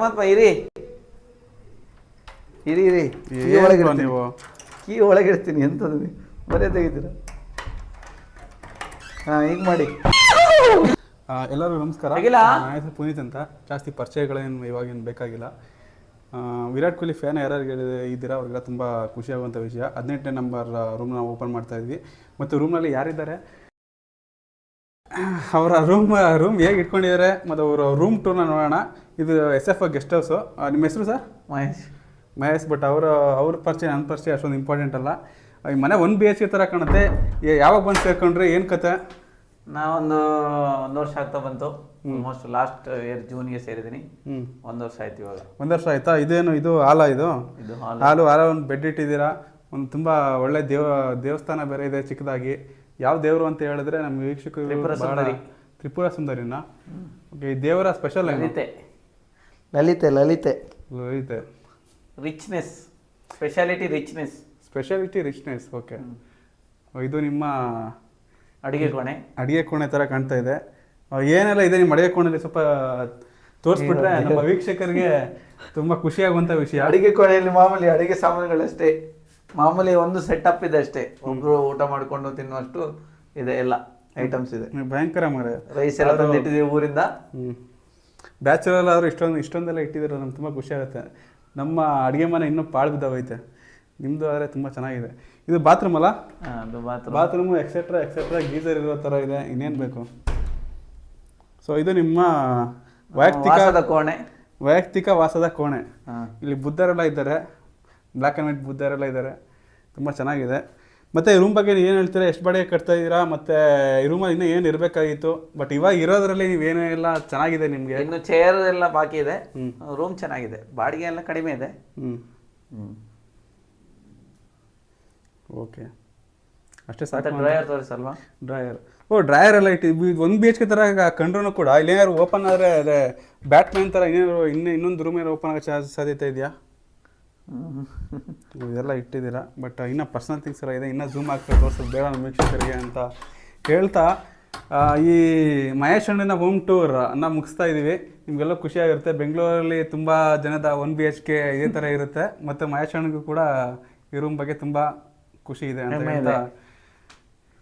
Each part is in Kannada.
ಮತ್ತಪ್ಪ ಇರಿ ಇರಿ ಇರಿ ನೀವು ಕೀ ಒಳಗಿಡ್ತೀನಿ ಎಂಥದ್ದು ಬರೇ ತೆಗಿತೀರ. ಹಾಂ ಈಗ ಮಾಡಿ. ಎಲ್ಲರಿಗೂ ನಮಸ್ಕಾರ. ನನ್ನ ಹೆಸರು ಪುನೀತ್ ಅಂತ. ಜಾಸ್ತಿ ಪರಿಚಯಗಳೇನು ಇವಾಗೇನು ಬೇಕಾಗಿಲ್ಲ. ವಿರಾಟ್ ಕೊಹ್ಲಿ ಫ್ಯಾನ್ ಯಾರ್ಯಾರು ಇದ್ದೀರಾ ಅವ್ರಿಗೆಲ್ಲ ತುಂಬ ಖುಷಿಯಾಗುವಂಥ ವಿಷಯ. 18ನೇ ನಂಬರ್ ರೂಮ್ನ ಓಪನ್ ಮಾಡ್ತಾ ಇದ್ವಿ. ಮತ್ತು ರೂಮ್ನಲ್ಲಿ ಯಾರಿದ್ದಾರೆ, ಅವರ ರೂಮ್ ಹೇಗೆ ಇಟ್ಕೊಂಡಿದ್ದಾರೆ ಮತ್ತು ಅವರ ರೂಮ್ ಟೂರ್ನ ನೋಡೋಣ. ಇದು SF ಗೆಸ್ಟ್ ಹೌಸು. ನಿಮ್ಮ ಹೆಸರು ಸರ್? ಮಹೇಶ್. ಬಟ್ ಅವ್ರ ಪರಿಚಯ ನನ್ನ ಪರಿಚಯ ಅಷ್ಟೊಂದು ಇಂಪಾರ್ಟೆಂಟ್ ಅಲ್ಲ. ಈ ಮನೆ 1 BHK ಥರ ಕಾಣುತ್ತೆ. ಯಾವಾಗ ಬಂದು ಸೇರ್ಕೊಂಡ್ರಿ, ಏನು ಕತೆ? ನಾವೊಂದು 1 ವರ್ಷ ಆಗ್ತಾ ಬಂತು. ಆಲ್ಮೋಸ್ಟ್ ಲಾಸ್ಟ್ ಇಯರ್ ಜೂನ್ಗೆ ಸೇರಿದ್ದೀನಿ. 1 ವರ್ಷ ಆಯ್ತು ಇವಾಗ. 1 ವರ್ಷ ಆಯ್ತಾ? ಇದೇನು ಇದು ಹಾಲ? ಇದು ಹಾಲ ಒಂದು ಬೆಡ್ ಇಟ್ಟಿದ್ದೀರಾ. ಒಂದು ತುಂಬ ಒಳ್ಳೆ ದೇವಸ್ಥಾನ ಬೇರೆ ಇದೆ ಚಿಕ್ಕದಾಗಿ. ಯಾವ ದೇವರು ಅಂತ ಹೇಳಿದ್ರೆ ನಮ್ಮ ವೀಕ್ಷಕರು ತ್ರಿಪುರ ಸುಂದರಿನ. ಓಕೆ, ಈ ದೇವರ special Lalithe richness, speciality richness. Okay, ಇದು ನಿಮ್ಮ ಅಡಿಗೆ ಕೋಣೆ ಥರ ಕಾಣ್ತಾ ಇದೆ. ಏನೆಲ್ಲ ಇದೆ ನಿಮ್ಮ ಅಡಿಗೆ ಕೋಣೆಯಲ್ಲಿ ಸ್ವಲ್ಪ ತೋರಿಸ್ಬಿಟ್ರೆ ನಮ್ಮ ವೀಕ್ಷಕರಿಗೆ ತುಂಬ ಖುಷಿಯಾಗುವಂಥ ವಿಷಯ. ಅಡಿಗೆ ಕೋಣೆಯಲ್ಲಿ ಮಾಮೂಲಿ ಅಡಿಗೆ ಸಾಮಾನುಗಳಷ್ಟೇ, ಮಾಮೂಲಿ ಒಂದು ಸೆಟಪ್ ಇದೆ ಅಷ್ಟೇ. ಒಬ್ರು ಊಟ ಮಾಡಿಕೊಂಡು ತಿನ್ನುವಷ್ಟು ಇದೆ, ಎಲ್ಲ ಐಟಮ್ಸ್ ಇದೆ. ಭಯಂಕರ ಮರ. ರೈಸ್ ಎಲ್ಲ ತಂದಿಟ್ಟಿದ್ದೀವಿ ಊರಿಂದ. ಬ್ಯಾಚುಲರ್ ಆದರೂ ಇಷ್ಟೊಂದೆಲ್ಲ ಇಟ್ಟಿದ್ದೀರ, ನಮ್ಗೆ ತುಂಬ ಖುಷಿ ಆಗುತ್ತೆ. ನಮ್ಮ ಅಡುಗೆ ಮನೆ ಇನ್ನೂ ಪಾಳು ಬಿದ್ದಾವೈತೆ. ನಿಮ್ಮದು ಆದರೆ ತುಂಬ ಚೆನ್ನಾಗಿದೆ. ಇದು ಬಾತ್ರೂಮ್ ಅಲ್ಲ? ಬಾತ್ರೂಮು ಎಕ್ಸೆಟ್ರಾ ಗೀಸರ್ ಇರೋ ಥರ ಇದೆ. ಇನ್ನೇನು ಬೇಕು? ಸೊ ಇದು ನಿಮ್ಮ ವೈಯಕ್ತಿಕ ವಾಸದ ಕೋಣೆ. ಇಲ್ಲಿ ಬುದ್ಧರೆಲ್ಲ ಇದ್ದಾರೆ, ಬ್ಲ್ಯಾಕ್ ಆ್ಯಂಡ್ ವೈಟ್ ಬುದ್ಧರೆಲ್ಲ ಇದ್ದಾರೆ. ತುಂಬ ಚೆನ್ನಾಗಿದೆ. ಮತ್ತು ಈ ರೂಮ್ ಬಗ್ಗೆ ಏನು ಹೇಳ್ತೀರಾ? ಎಷ್ಟು ಬಾಡಿಗೆ ಕಟ್ತಾ ಇದ್ದೀರಾ? ಮತ್ತು ಈ ರೂಮಲ್ಲಿ ಇನ್ನೂ ಏನು ಇರಬೇಕಾಗಿತ್ತು, ಬಟ್ ಇವಾಗ ಇರೋದ್ರಲ್ಲಿ ನೀವೇನೇ ಎಲ್ಲ ಚೆನ್ನಾಗಿದೆ ನಿಮಗೆ? ಇನ್ನು ಚೇರ್ ಎಲ್ಲ ಬಾಕಿ ಇದೆ. ರೂಮ್ ಚೆನ್ನಾಗಿದೆ, ಬಾಡಿಗೆ ಎಲ್ಲ ಕಡಿಮೆ ಇದೆ. ಓಕೆ, ಅಷ್ಟೇ ಸಾಕು. ಡ್ರಾಯರ್ ತೋರಿಸಲ್ವಾ? ಡ್ರಾಯರ್ ಎಲ್ಲ ಇಟ್ಟಿದ್ವಿ. 1 BHK ಥರ ಕಂಡ್ರೂ ಕೂಡ ಇಲ್ಲಿ ಏನಾದ್ರು ಓಪನ್ ಆದರೆ ಅದೇ ಬ್ಯಾಟ್ಮ್ಯಾನ್ ಥರ ಇನ್ನೊಂದು ರೂಮ್ ಏನಾದ್ರು ಓಪನ್ ಆಗೋ ಸಾಧ್ಯತೆ ಇದೆಯಾ? ಇದೆಲ್ಲ ಇಟ್ಟಿದ್ದೀರಾ. ಬಟ್ ಇನ್ನೂ ಪರ್ಸನಲ್ ಥಿಂಗ್ಸ್ ಎಲ್ಲ ಇದೆ. ಇನ್ನೂ ಝೂಮ್ ಆಗ್ತಾ ತೋರಿಸೋದು ಬೇಡ ನಮ್ಮ ವೀಕ್ಷಕರಿಗೆ ಅಂತ ಹೇಳ್ತಾ ಈ ಮಹೇಶ್ ಅಣ್ಣನ ಹೋಮ್ ಟೂರನ್ನು ಮುಗಿಸ್ತಾ ಇದ್ದೀವಿ. ನಿಮಗೆಲ್ಲ ಖುಷಿಯಾಗಿರುತ್ತೆ. ಬೆಂಗಳೂರಲ್ಲಿ ತುಂಬ ಜನದ 1 BHK ಇದೇ ಥರ ಇರುತ್ತೆ. ಮತ್ತು ಮಹೇಶ್ ಅಣ್ಣಗೂ ಕೂಡ ಈ ರೂಮ್ ಬಗ್ಗೆ ತುಂಬ ಖುಷಿ ಇದೆ ಅಂತ ಹೇಳ್ತಾ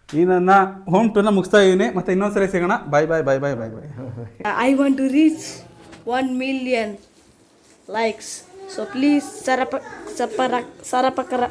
ಈ ನನ್ನ ಹೋಮ್ ಟೂರ್ನ ಮುಗಿಸ್ತಾ ಇದ್ದೀನಿ. ಮತ್ತೆ ಇನ್ನೊಂದ್ಸರಿ ಸಿಗೋಣ. ಬಾಯ್. I want to reach 1 million likes. So please sarapakara